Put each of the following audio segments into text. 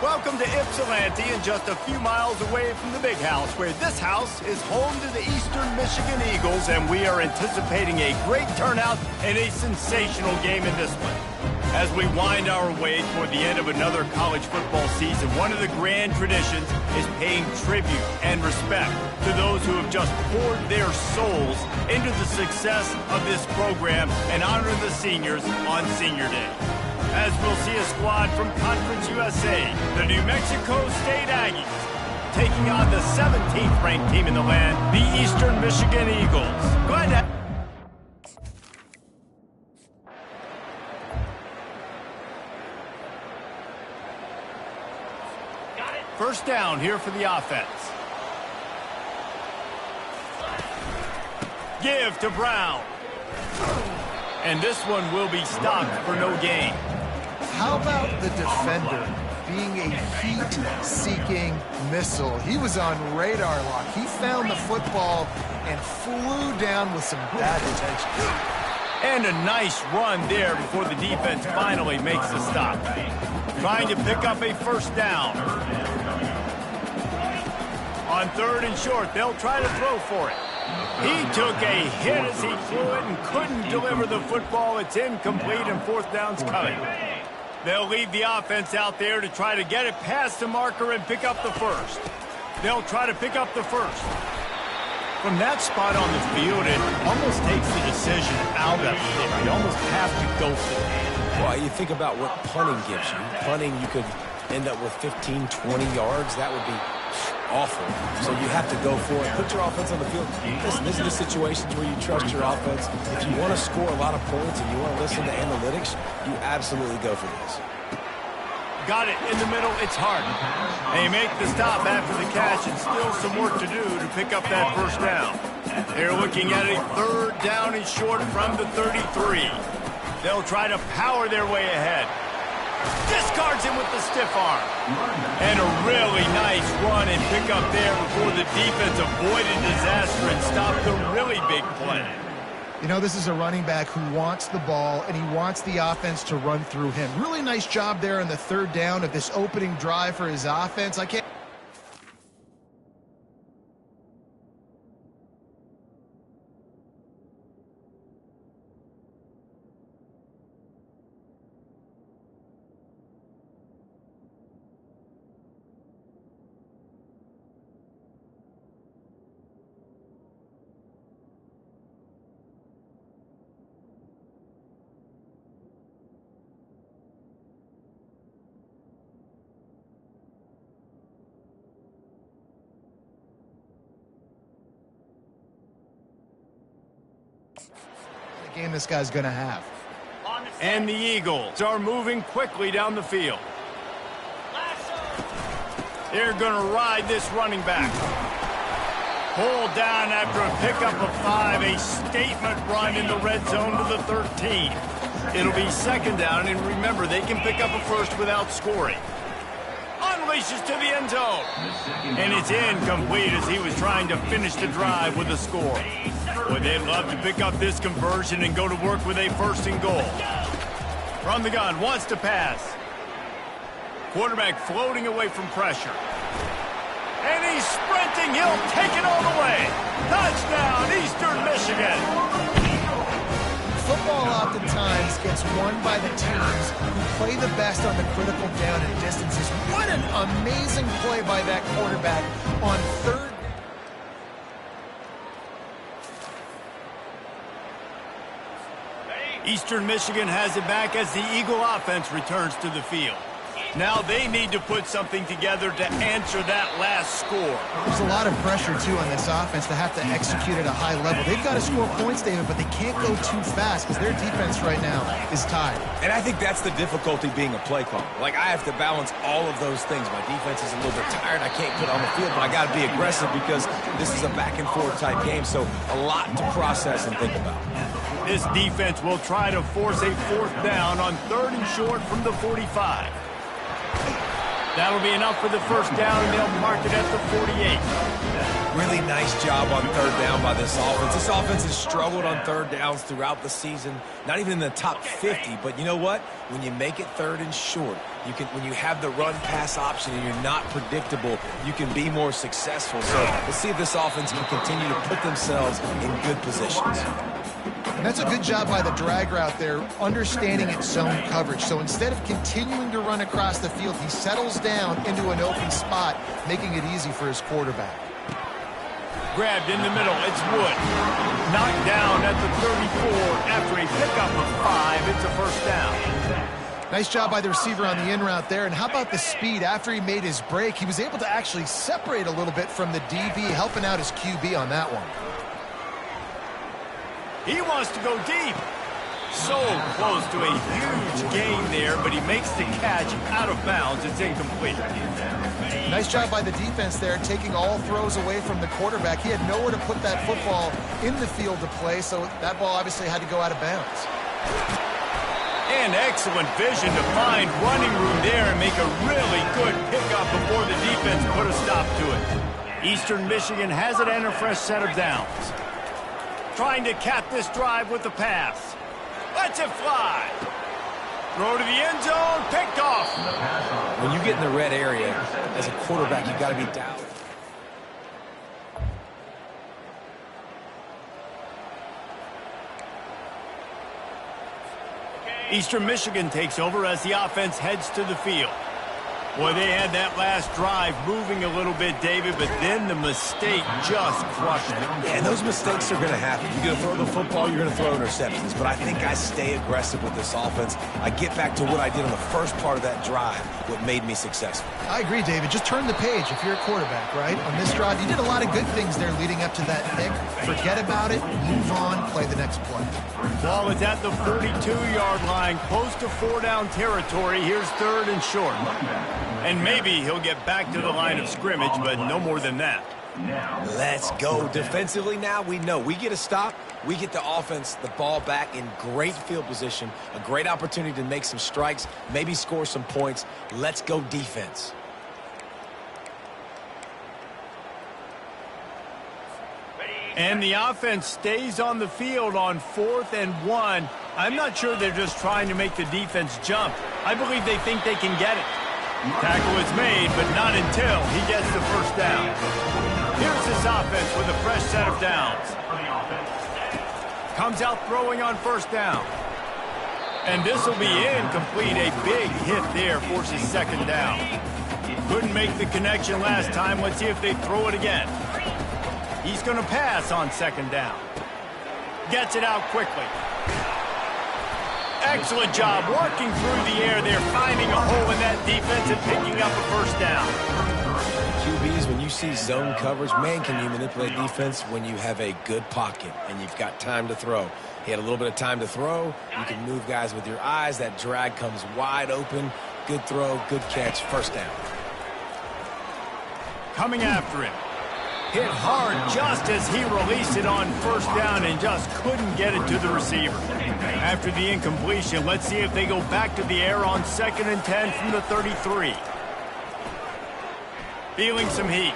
Welcome to Ypsilanti, and just a few miles away from the Big House, where this house is home to the Eastern Michigan Eagles, and we are anticipating a great turnout and a sensational game in this one. As we wind our way toward the end of another college football season, one of the grand traditions is paying tribute and respect to those who have just poured their souls into the success of this program and honor the seniors on Senior Day. As we'll see a squad from Conference USA, the New Mexico State Aggies, taking on the 17th ranked team in the land, the Eastern Michigan Eagles. Go ahead. First down here for the offense. Give to Brown. And this one will be stopped for no gain. How about the defender being a heat-seeking missile? He was on radar lock. He found the football and flew down with some bad intentions. And a nice run there before the defense finally makes the stop. Trying to pick up a first down. On third and short, they'll try to throw for it. He took a hit as he threw it and couldn't deliver the football. It's incomplete, and fourth down's coming. They'll leave the offense out there to try to get it past the marker and pick up the first. They'll try to pick up the first. From that spot on the field, it almost takes the decision out of it. You almost have to go for it. Well, you think about what punting gives you. Punting, you could end up with 15, 20 yards. That would be awful. So you have to go for it. Put your offense on the field. Listen, this is the situations where you trust your offense. If you want to score a lot of points and you want to listen to analytics, you absolutely go for this. Got it in the middle. It's hard. They make the stop after the catch, and still some work to do to pick up that first down. They're looking at a third down and short from the 33. They'll try to power their way ahead. Discards him with the stiff arm. And a really nice run and pick up there before the defense avoided disaster and stopped a really big play. You know, this is a running back who wants the ball, and he wants the offense to run through him. Really nice job there on the third down of this opening drive for his offense. I can't... game this guy's gonna have. And the Eagles are moving quickly down the field. They're gonna ride this running back. Pulled down after a pickup of 5, a statement run in the red zone to the 13. It'll be second down, and remember, they can pick up a first without scoring. Unleashes to the end zone. And it's incomplete as he was trying to finish the drive with a score. Boy, they'd love to pick up this conversion and go to work with a first and goal. From the gun, wants to pass. Quarterback floating away from pressure. And he's sprinting. He'll take it all the way. Touchdown, Eastern Michigan. Football oftentimes gets won by the teams who play the best on the critical down and distances. What an amazing play by that quarterback on third. Eastern Michigan has it back as the Eagle offense returns to the field. Now they need to put something together to answer that last score. There's a lot of pressure, too, on this offense to have to execute at a high level. They've got to score points, David, but they can't go too fast because their defense right now is tied. And I think that's the difficulty being a play caller. Like, I have to balance all of those things. My defense is a little bit tired. I can't put on the field, but I got to be aggressive because this is a back-and-forth type game, so a lot to process and think about. This defense will try to force a fourth down on third and short from the 45. That'll be enough for the first down, and they'll mark it at the 48. Really nice job on third down by this offense. This offense has struggled on third downs throughout the season. Not even in the top 50, but you know what? When you make it third and short, when you have the run-pass option and you're not predictable, you can be more successful. So let's see if this offense can continue to put themselves in good positions. And that's a good job by the drag route there, understanding its zone coverage. So instead of continuing to run across the field, he settles down into an open spot, making it easy for his quarterback. Grabbed in the middle, it's Wood. Knocked down at the 34 after a pickup of 5. It's a first down. Nice job by the receiver on the in route there. And how about the speed? After he made his break, he was able to actually separate a little bit from the DB, helping out his QB on that one. He wants to go deep. So close to a huge gain there, but he makes the catch out of bounds. It's incomplete. Nice job by the defense there, taking all throws away from the quarterback. He had nowhere to put that football in the field to play, so that ball obviously had to go out of bounds. And excellent vision to find running room there and make a really good pickup before the defense put a stop to it. Eastern Michigan has it and a fresh set of downs. Trying to cap this drive with the pass. Lets it fly. Throw to the end zone, picked off. When you get in the red area, as a quarterback, you've got to be down. Eastern Michigan takes over as the offense heads to the field. Boy, they had that last drive moving a little bit, David, but then the mistake just crushed it. Yeah, and those mistakes are going to happen. You're going to throw the football, you're going to throw interceptions. But I think I stay aggressive with this offense. I get back to what I did on the first part of that drive, what made me successful. I agree, David. Just turn the page if you're a quarterback, right? On this drive, you did a lot of good things there leading up to that pick. Forget about it, move on, play the next play. Ball is at the 42-yard line, close to 4-down territory. Here's third and short. And maybe he'll get back to the line of scrimmage, but no more than that. Let's go. Defensively now, we know we get a stop. We get the offense, the ball back in great field position, a great opportunity to make some strikes, maybe score some points. Let's go defense. And the offense stays on the field on 4th and 1. I'm not sure they're just trying to make the defense jump. I believe they think they can get it. Tackle is made, but not until he gets the first down. Here's this offense with a fresh set of downs. Comes out throwing on first down. And this will be incomplete. A big hit there forces second down. Couldn't make the connection last time. Let's see if they throw it again. He's going to pass on second down. Gets it out quickly. Excellent job working through the air there, finding a hole in that defense and picking up a first down. QBs, when you see zone coverage, man, can you manipulate defense when you have a good pocket and you've got time to throw. He had a little bit of time to throw. You can move guys with your eyes. That drag comes wide open. Good throw, good catch, first down. Coming after him. Hit hard just as he released it on first down and just couldn't get it to the receiver. After the incompletion, let's see if they go back to the air on 2nd and 10 from the 33. Feeling some heat.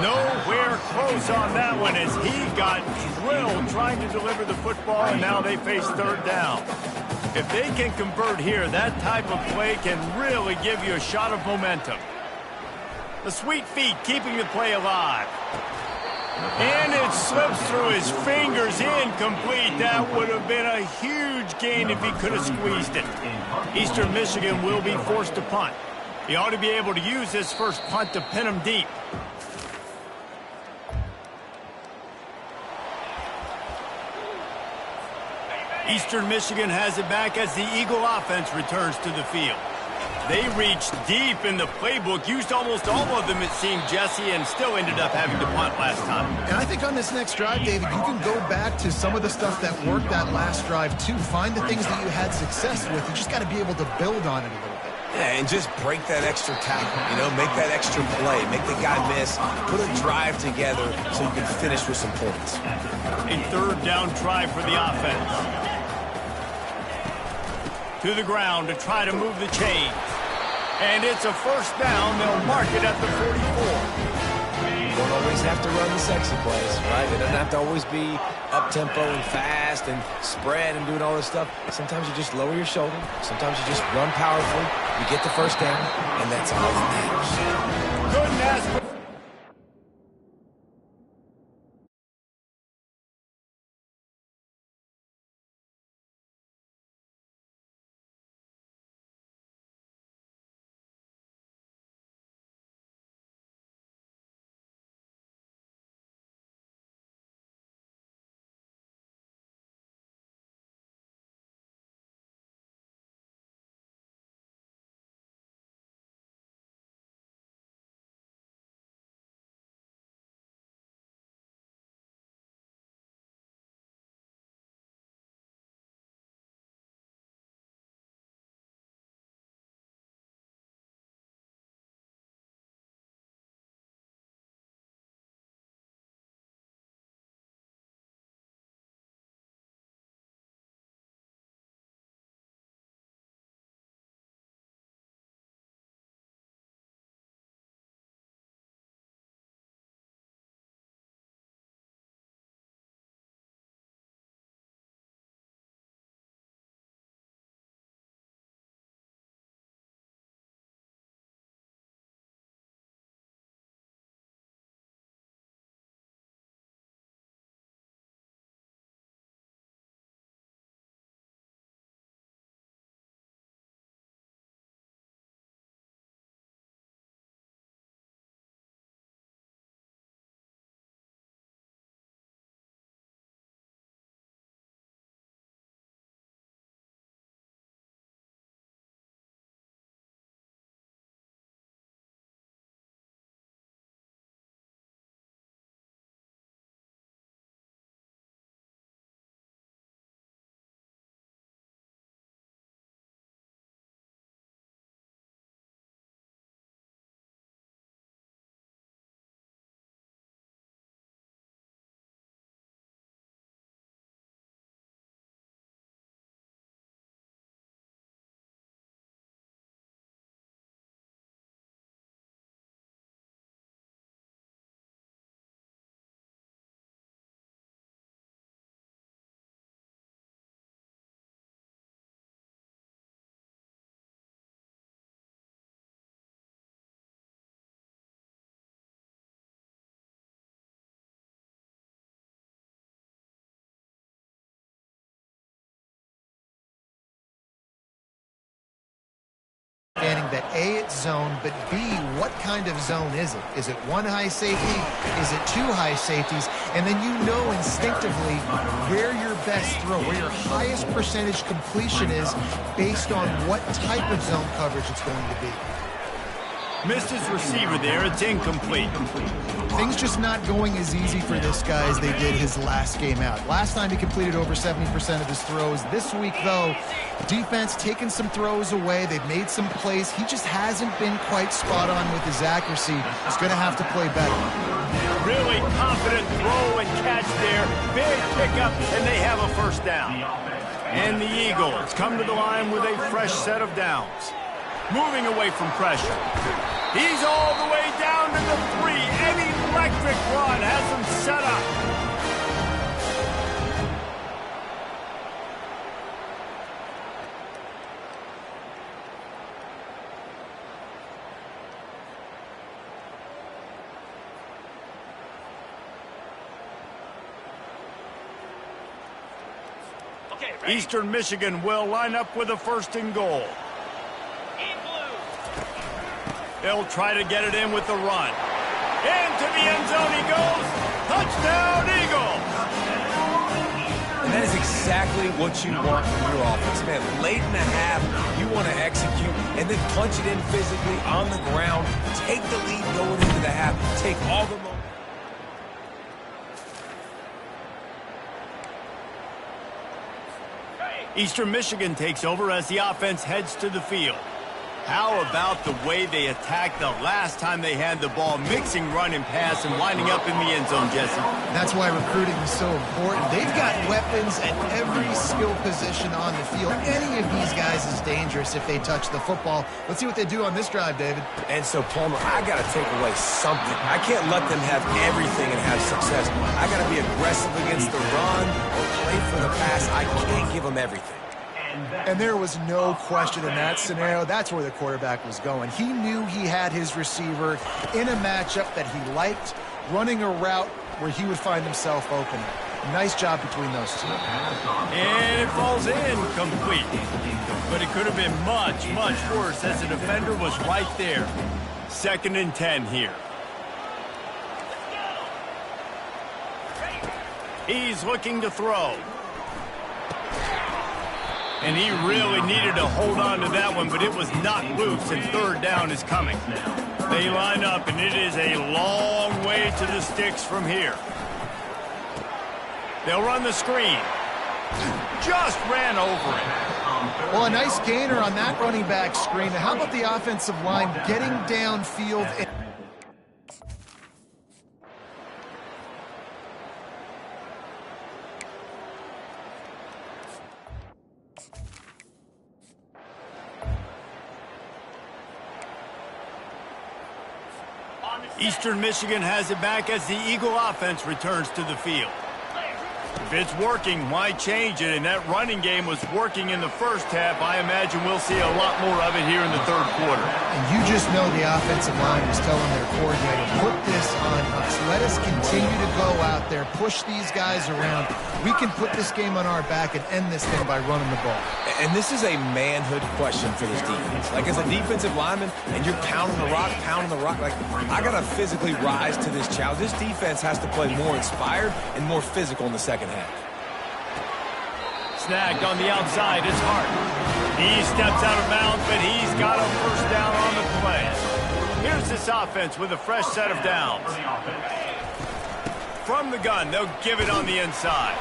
Nowhere close on that one as he got drilled trying to deliver the football, and now they face third down. If they can convert here, that type of play can really give you a shot of momentum. The sweet feet keeping the play alive. And it slips through his fingers, incomplete. That would have been a huge gain if he could have squeezed it. Eastern Michigan will be forced to punt. He ought to be able to use this first punt to pin him deep. Eastern Michigan has it back as the Eagle offense returns to the field. They reached deep in the playbook, used almost all of them, it seemed, Jesse, and still ended up having to punt last time. And I think on this next drive, David, you can go back to some of the stuff that worked that last drive, too. Find the things that you had success with. You just got to be able to build on it a little bit. Yeah, and just break that extra tackle, make that extra play, make the guy miss, put a drive together so you can finish with some points. A third down try for the offense. To the ground to try to move the chains. And it's a first down. They'll mark it at the 44. You don't always have to run the sexy plays, right? It doesn't have to always be up-tempo and fast and spread and doing all this stuff. Sometimes you just lower your shoulder. Sometimes you just run powerfully. You get the first down, and that's all that matters. Couldn't ask for... That A, it's zone, but B, what kind of zone is it? Is it one high safety? Is it two high safeties? And then you know instinctively where your best throw, where your highest percentage completion is based on what type of zone coverage it's going to be. Missed his receiver there. It's incomplete. Things just not going as easy for this guy as they did his last game out. Last time he completed over 70% of his throws. This week, though, defense taking some throws away. They've made some plays. He just hasn't been quite spot on with his accuracy. He's going to have to play better. Really confident throw and catch there. Big pickup, and they have a first down. And the Eagles come to the line with a fresh set of downs. Moving away from pressure. He's all the way down to the 3. An electric run has him set up. Eastern Michigan will line up with a 1st and goal. They'll try to get it in with the run. Into the end zone he goes. Touchdown, Eagles! And that is exactly what you want from your offense. Man, late in the half, you want to execute and then punch it in physically on the ground. Take the lead going into the half. Take all the momentum. Eastern Michigan takes over as the offense heads to the field. How about the way they attacked the last time they had the ball, mixing run and pass and winding up in the end zone, Jesse? That's why recruiting is so important. They've got weapons at every skill position on the field. Any of these guys is dangerous if they touch the football. Let's see what they do on this drive, David. And so, Palmer, I got to take away something. I can't let them have everything and have success. I got to be aggressive against the run or play for the pass. I can't give them everything. And there was no question in that scenario. That's where the quarterback was going. He knew he had his receiver in a matchup that he liked, running a route where he would find himself open. Nice job between those two. And it falls in complete. But it could have been much, much worse as the defender was right there. 2nd and 10 here. He's looking to throw. And he really needed to hold on to that one, but it was knocked loose, and 3rd down is coming. They line up, and it is a long way to the sticks from here. They'll run the screen. Just ran over it. Well, a nice gainer on that running back screen. How about the offensive line getting downfield? Eastern Michigan has it back as the Eagle offense returns to the field. If it's working, why change it? And that running game was working in the first half. I imagine we'll see a lot more of it here in the 3rd quarter. And you just know the offensive line was telling their coordinator, put this on us. Let us continue to go out there, push these guys around. We can put this game on our back and end this thing by running the ball. And this is a manhood question for this defense. Like, as a defensive lineman, and you're pounding the rock, like, I got to physically rise to this challenge. This defense has to play more inspired and more physical in the second half. Snagged on the outside, it's Hart. He steps out of bounds, but he's got a 1st down on the play. Here's this offense with a fresh set of downs. From the gun, they'll give it on the inside.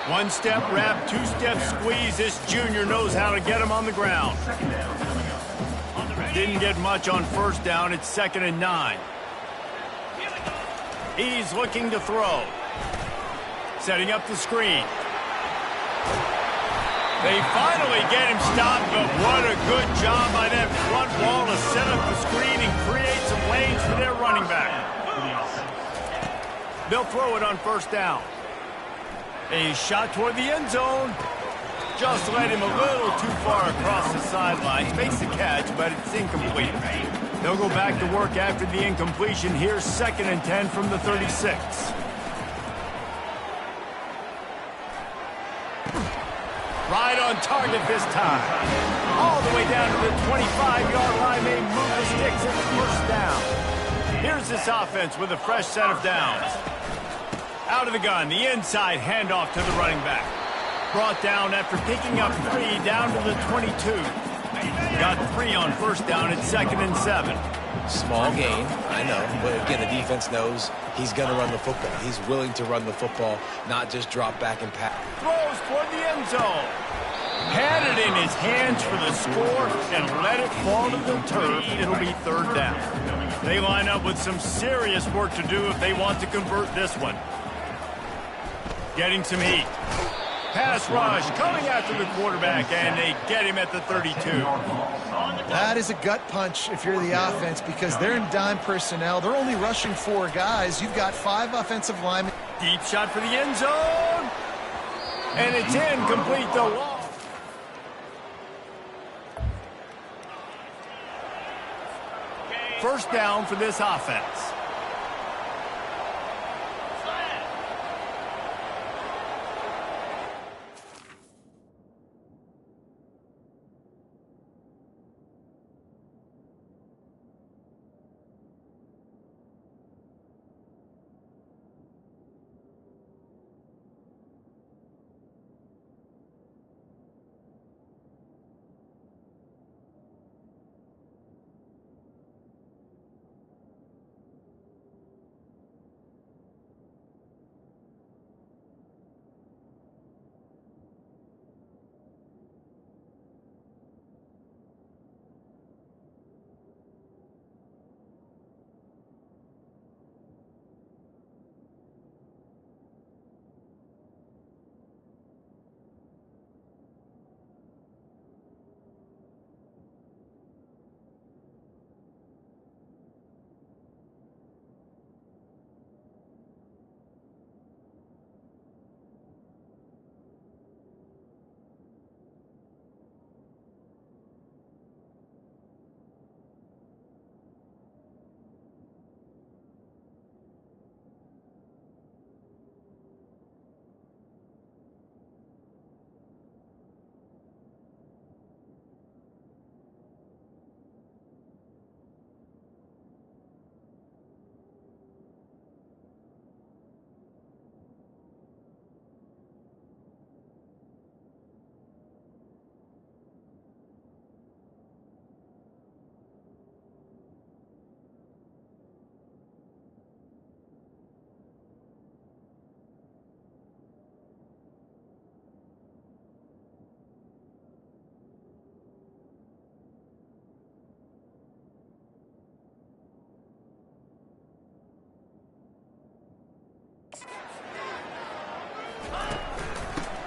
1-step wrap, 2-step squeeze. This junior knows how to get him on the ground. Didn't get much on 1st down. It's 2nd and 9. He's looking to throw. Setting up the screen. They finally get him stopped, but what a good job by that front wall to set up the screen and create some lanes for their running back. They'll throw it on 1st down. A shot toward the end zone. Just led him a little too far across the sidelines. Makes the catch, but it's incomplete. They'll go back to work after the incompletion. Here's 2nd and 10 from the 36. Right on target this time. All the way down to the 25-yard line. They move the sticks at the 1st down. Here's this offense with a fresh set of downs. Out of the gun, the inside handoff to the running back. Brought down after picking up 3 down to the 22. Got 3 on 1st down. It's 2nd and 7. Small gain, I know, but again, the defense knows he's going to run the football. He's willing to run the football, not just drop back and pass. Throws toward the end zone. Had it in his hands for the score and let it fall to the turf. It'll be 3rd down. They line up with some serious work to do if they want to convert this one. Getting some heat. Pass rush coming after the quarterback, and they get him at the 32. That is a gut punch if you're the offense because they're in dime personnel. They're only rushing 4 guys. You've got 5 offensive linemen. Deep shot for the end zone. And it's incomplete, the long. First down for this offense.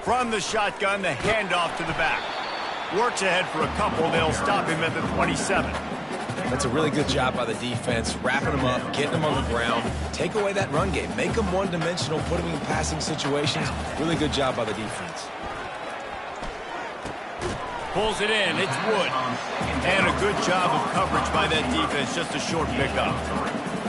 From the shotgun, the handoff to the back. Works ahead for a couple. They'll stop him at the 27. That's a really good job by the defense, wrapping them up, getting them on the ground. Take away that run game. Make them one-dimensional, put them in passing situations. Really good job by the defense. Pulls it in. It's Wood. And a good job of coverage by that defense. Just a short pickup.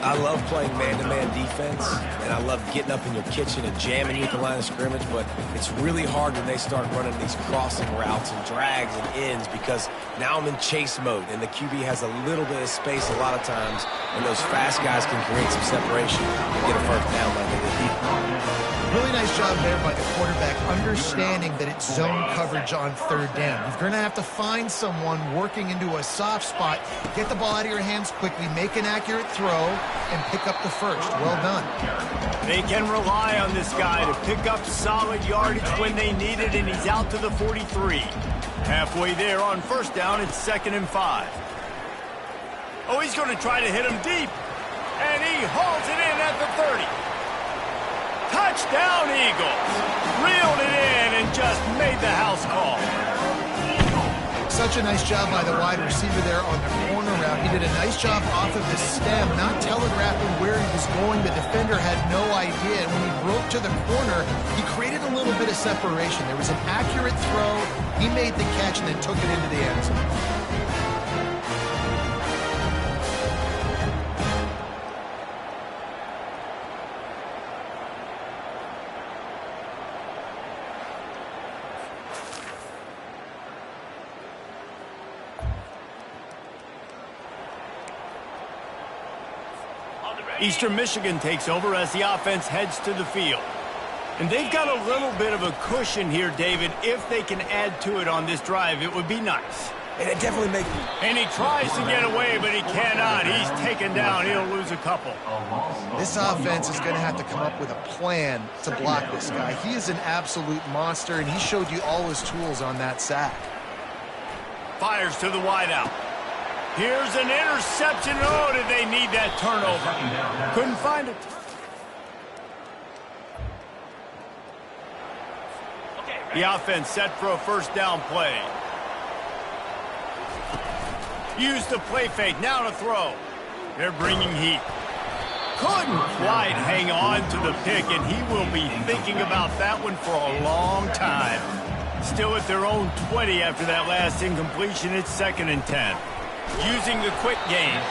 I love playing man-to-man defense, and I love getting up in your kitchen and jamming you at the line of scrimmage, but it's really hard when they start running these crossing routes and drags and ends because now I'm in chase mode, and the QB has a little bit of space a lot of times, and those fast guys can create some separation and get a first down like they did. Really nice job there by the quarterback, understanding that it's zone coverage on third down. You're going to have to find someone working into a soft spot, get the ball out of your hands quickly, make an accurate throw, and pick up the first. Well done. They can rely on this guy to pick up solid yardage when they need it, and he's out to the 43. Halfway there on first down, it's 2nd and 5. Oh, he's going to try to hit him deep, and he hauls it in at the 30. Touchdown, Eagles. Reeled it in and just made the house call. Such a nice job by the wide receiver there on the corner route. He did a nice job off of the stem, not telegraphing where he was going. The defender had no idea. And when he broke to the corner, he created a little bit of separation. There was an accurate throw. He made the catch and then took it into the end zone. Eastern Michigan takes over as the offense heads to the field. And they've got a little bit of a cushion here, David. If they can add to it on this drive, it would be nice. And it definitely makes... And he tries to get away, but he cannot. He's taken down. He'll lose a couple. This offense is going to have to come up with a plan to block this guy. He is an absolute monster, and he showed you all his tools on that sack. Fires to the wideout. Here's an interception. Oh, did they need that turnover? Couldn't find it. The offense set for a first down play. Used the play fake. Now to throw. They're bringing heat. Couldn't quite hang on to the pick, and he will be thinking about that one for a long time. Still at their own 20 after that last incompletion. It's 2nd and 10. Using the quick game.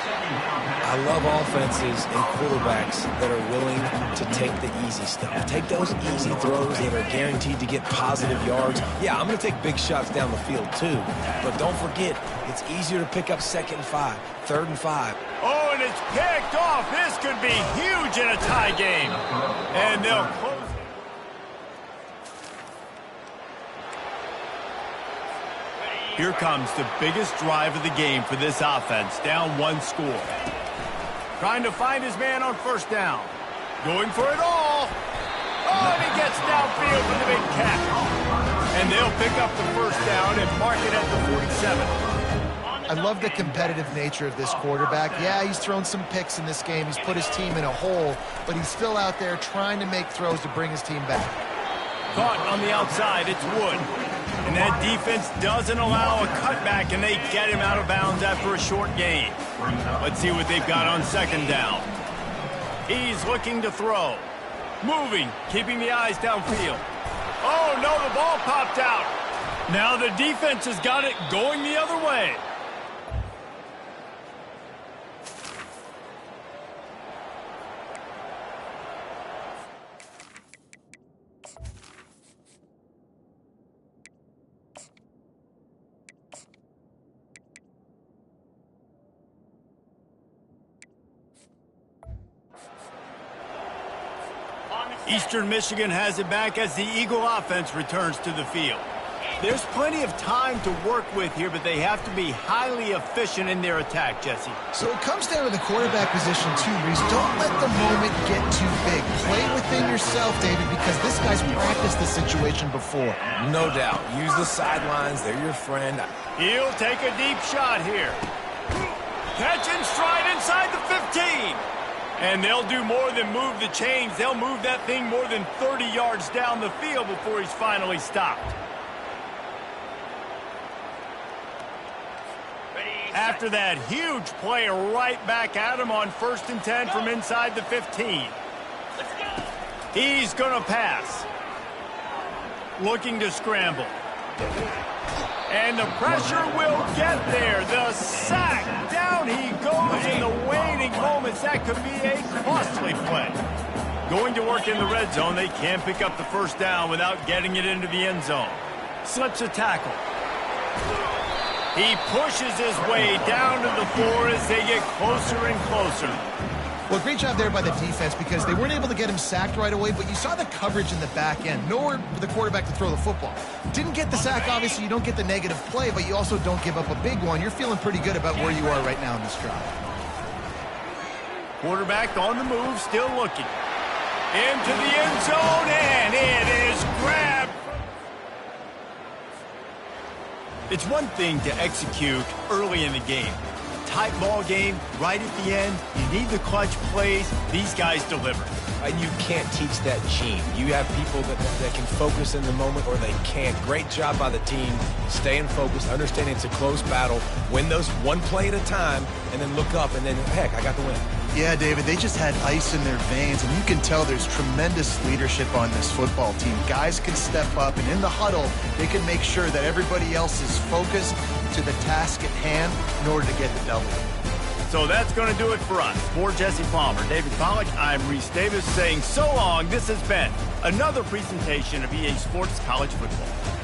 I love offenses and quarterbacks that are willing to take the easy stuff. Take those easy throws that are guaranteed to get positive yards. Yeah, I'm going to take big shots down the field too. But don't forget, it's easier to pick up 2nd and 5, 3rd and 5. Oh, and it's picked off. This could be huge in a tie game. And they'll close. Here comes the biggest drive of the game for this offense, down 1 score. Trying to find his man on first down. Going for it all. Oh, and he gets downfield with the big catch. And they'll pick up the first down and mark it at the 47. I love the competitive nature of this quarterback. Yeah, he's thrown some picks in this game. He's put his team in a hole, but he's still out there trying to make throws to bring his team back. Caught on the outside, it's Wood. And that defense doesn't allow a cutback, and they get him out of bounds after a short gain. Let's see what they've got on 2nd down. He's looking to throw. Moving, keeping the eyes downfield. Oh, no, the ball popped out. Now the defense has got it going the other way. Eastern Michigan has it back as the Eagle offense returns to the field. There's plenty of time to work with here, but they have to be highly efficient in their attack, Jesse. So it comes down to the quarterback position too, Reese. Don't let the moment get too big. Play within yourself, David, because this guy's practiced the situation before. No doubt. Use the sidelines. They're your friend. He'll take a deep shot here. Catch and stride inside the 15. And they'll do more than move the chains. They'll move that thing more than 30 yards down the field before he's finally stopped. After that huge play right back at him on 1st and 10 from inside the 15. He's going to pass. Looking to scramble. And the pressure will get there. The sack. Down he goes in the waning moments. That could be a costly play. Going to work in the red zone. They can't pick up the 1st down without getting it into the end zone. Slips a tackle. He pushes his way down to the floor as they get closer and closer. Well, great job there by the defense because they weren't able to get him sacked right away, but you saw the coverage in the back end. Nowhere for the quarterback to throw the football. Didn't get the sack, obviously. You don't get the negative play, but you also don't give up a big one. You're feeling pretty good about where you are right now in this drive. Quarterback on the move, still looking. Into the end zone, and it is grabbed. It's one thing to execute early in the game. Tight ball game, right at the end. You need the clutch plays. These guys deliver. And you can't teach that gene. You have people that can focus in the moment or they can't. Great job by the team, staying focused, understanding it's a close battle, win those one play at a time, and then look up, and then, heck, I got the win. Yeah, David, they just had ice in their veins, and you can tell there's tremendous leadership on this football team. Guys can step up, and in the huddle, they can make sure that everybody else is focused to the task at hand in order to get the W. So that's going to do it for us. For Jesse Palmer, David Pollack, I'm Reese Davis saying so long. This has been another presentation of EA Sports College Football.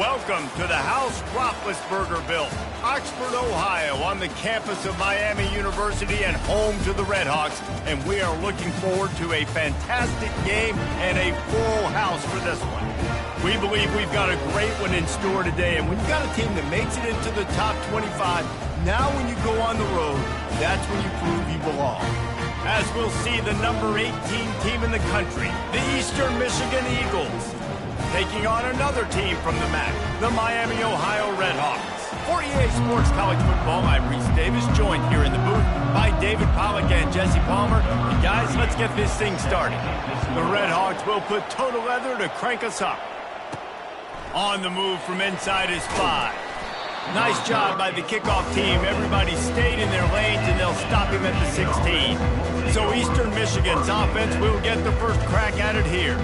Welcome to the house Roethlisberger built, Oxford, Ohio, on the campus of Miami University and home to the Redhawks. And we are looking forward to a fantastic game and a full house for this one. We believe we've got a great one in store today, and when you've got a team that makes it into the top 25, now when you go on the road, that's when you prove you belong. As we'll see the number 18 team in the country, the Eastern Michigan Eagles, taking on another team from the MAC, the Miami, Ohio Redhawks. For EA Sports College Football, I'm Reese Davis, joined here in the booth by David Pollack and Jesse Palmer. And guys, let's get this thing started. The Redhawks will put total leather to crank us up. On the move from inside is 5. Nice job by the kickoff team. Everybody stayed in their lanes, and they'll stop him at the 16. So Eastern Michigan's offense will get the first crack at it here.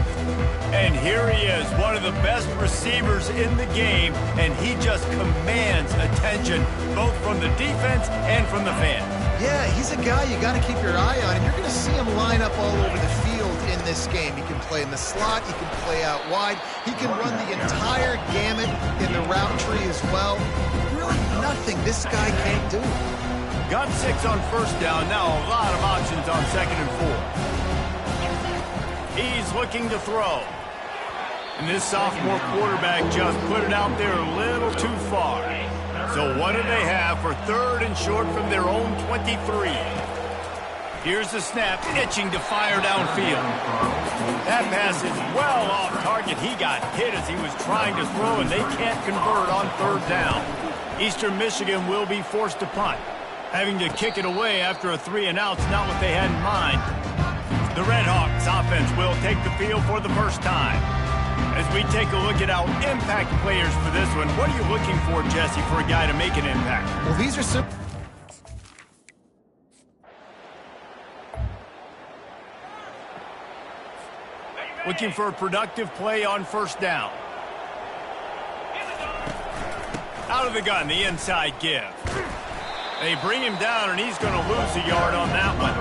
And here he is, one of the best receivers in the game, and he just commands attention both from the defense and from the fans. Yeah, he's a guy you got to keep your eye on, and you're going to see him line up all over the field in this game. He can play in the slot, he can play out wide, he can run the entire gamut in the route tree as well. Really nothing this guy can't do. Got 6 on first down, now a lot of options on 2nd and 4. He's looking to throw. And this sophomore quarterback just put it out there a little too far. So what do they have for 3rd and short from their own 23? Here's the snap, itching to fire downfield. That pass is well off target. He got hit as he was trying to throw, and they can't convert on 3rd down. Eastern Michigan will be forced to punt. Having to kick it away after a 3-and-out's not what they had in mind. The Redhawks offense will take the field for the first time. As we take a look at our impact players for this one, what are you looking for, Jesse, for a guy to make an impact? Well, these are some... Looking for a productive play on 1st down. Out of the gun, the inside give. They bring him down, and he's going to lose a yard on that one.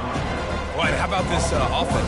Boy, how about this offense?